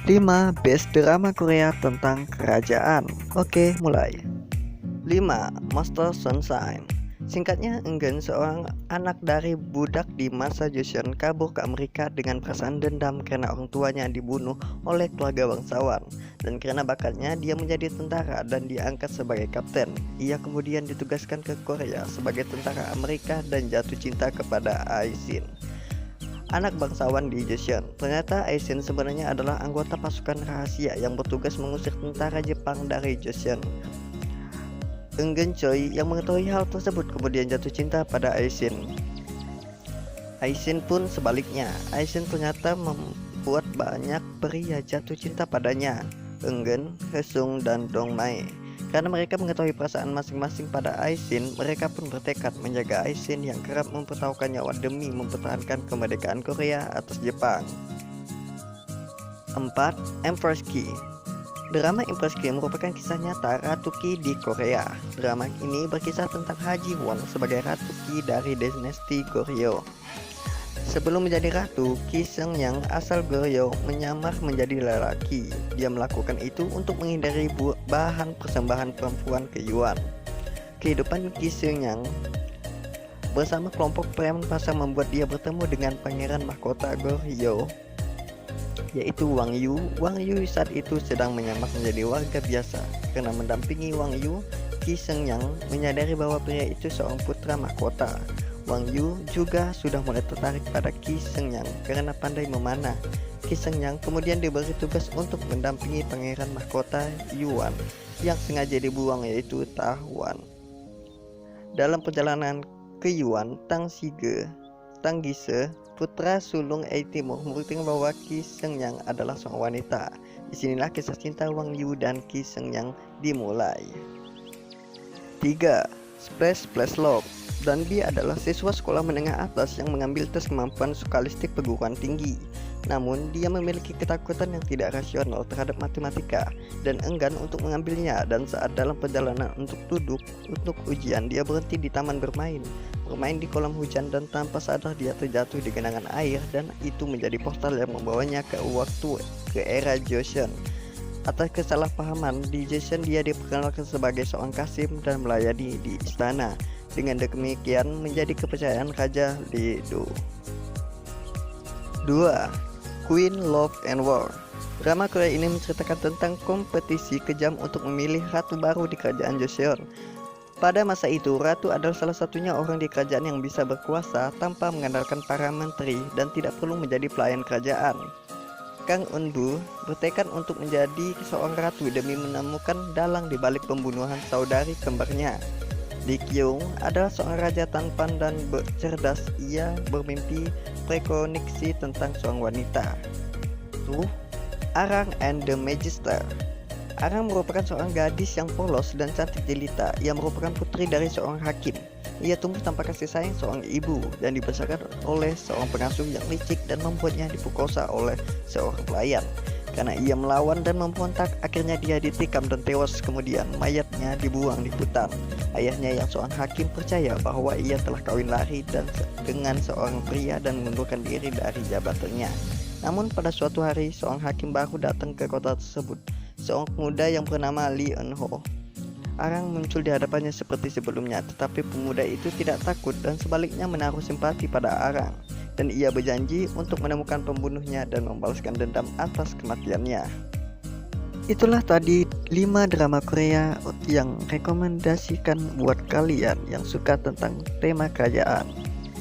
5 Best Drama Korea tentang kerajaan. Oke, mulai. 5. Master Sunshine. Singkatnya, Eungeun, seorang anak dari budak di masa Joseon, kabur ke Amerika dengan perasaan dendam karena orang tuanya dibunuh oleh keluarga bangsawan. Dan karena bakatnya, dia menjadi tentara dan diangkat sebagai kapten. Ia kemudian ditugaskan ke Korea sebagai tentara Amerika dan jatuh cinta kepada Aisin, anak bangsawan di Joseon. Ternyata Aisin sebenarnya adalah anggota pasukan rahasia yang bertugas mengusir tentara Jepang dari Joseon. Eungeun Choi yang mengetahui hal tersebut kemudian jatuh cinta pada Aisin. Aisin pun sebaliknya. Aisin ternyata membuat banyak pria jatuh cinta padanya, Eungeun, Haesung, dan Dongmae. Karena mereka mengetahui perasaan masing-masing pada Aisin, mereka pun bertekad menjaga Aisin yang kerap mempertaruhkan nyawa demi mempertahankan kemerdekaan Korea atas Jepang. 4. Empress Ki. Drama Empress Ki merupakan kisah nyata Ratu Ki di Korea. Drama ini berkisah tentang Ha Ji Won sebagai Ratu Ki dari dinasti Goryeo. Sebelum menjadi ratu, Ki Seung yang asal Goryeo menyamar menjadi lelaki. Dia melakukan itu untuk menghindari bahan persembahan perempuan ke Yuan. Kehidupan Ki Seung yang bersama kelompok preman pasar membuat dia bertemu dengan pangeran mahkota Goryeo, yaitu Wang Yu. Wang Yu saat itu sedang menyamar menjadi warga biasa. Karena mendampingi Wang Yu, Ki Seung yang menyadari bahwa pria itu seorang putra mahkota. Wang Yu juga sudah mulai tertarik pada Ki Seung yang karena pandai memanah. Ki Seung yang kemudian diberi tugas untuk mendampingi pangeran mahkota Yuan yang sengaja dibuang, yaitu Ta Huan. Dalam perjalanan ke Yuan, Tang Gise, putra sulung Ei Timur, membuktikan bahwa Ki Seung yang adalah seorang wanita. Disinilah kisah cinta Wang Yu dan Ki Seung yang dimulai. 3. Splash Love. Danbi adalah siswa sekolah menengah atas yang mengambil tes kemampuan skalistik perguruan tinggi. Namun, dia memiliki ketakutan yang tidak rasional terhadap matematika dan enggan untuk mengambilnya. Dan saat dalam perjalanan untuk duduk untuk ujian, dia berhenti di taman bermain di kolam hujan, dan tanpa sadar dia terjatuh di genangan air, dan itu menjadi portal yang membawanya ke era Joseon. Atas kesalahpahaman di Joseon, dia diperkenalkan sebagai seorang kasim dan melayani di istana. Dengan demikian menjadi kepercayaan Raja Lee-do. 2. Queen Love and War. Drama Korea ini menceritakan tentang kompetisi kejam untuk memilih ratu baru di kerajaan Joseon. Pada masa itu, ratu adalah salah satunya orang di kerajaan yang bisa berkuasa tanpa mengandalkan para menteri dan tidak perlu menjadi pelayan kerajaan. Kang Eun-bu bertekad untuk menjadi seorang ratu demi menemukan dalang di balik pembunuhan saudari kembarnya. Lee Kyung adalah seorang raja tampan dan cerdas. Ia bermimpi prekoniksi tentang seorang wanita. Arang and the Magister. Arang merupakan seorang gadis yang polos dan cantik jelita. Ia merupakan putri dari seorang hakim. Ia tumbuh tanpa kasih sayang seorang ibu dan dibesarkan oleh seorang pengasuh yang licik dan membuatnya diperkosa oleh seorang pelayan. Karena ia melawan dan memberontak, akhirnya dia ditikam dan tewas, kemudian mayatnya dibuang di hutan. Ayahnya yang seorang hakim percaya bahwa ia telah kawin lari dengan seorang pria dan mengundurkan diri dari jabatannya. Namun pada suatu hari, seorang hakim baru datang ke kota tersebut, seorang pemuda yang bernama Lee Eun-ho. Arang muncul di hadapannya seperti sebelumnya, tetapi pemuda itu tidak takut dan sebaliknya menaruh simpati pada Arang. Dan ia berjanji untuk menemukan pembunuhnya dan membalaskan dendam atas kematiannya. Itulah tadi 5 drama Korea yang rekomendasikan buat kalian yang suka tentang tema kerajaan.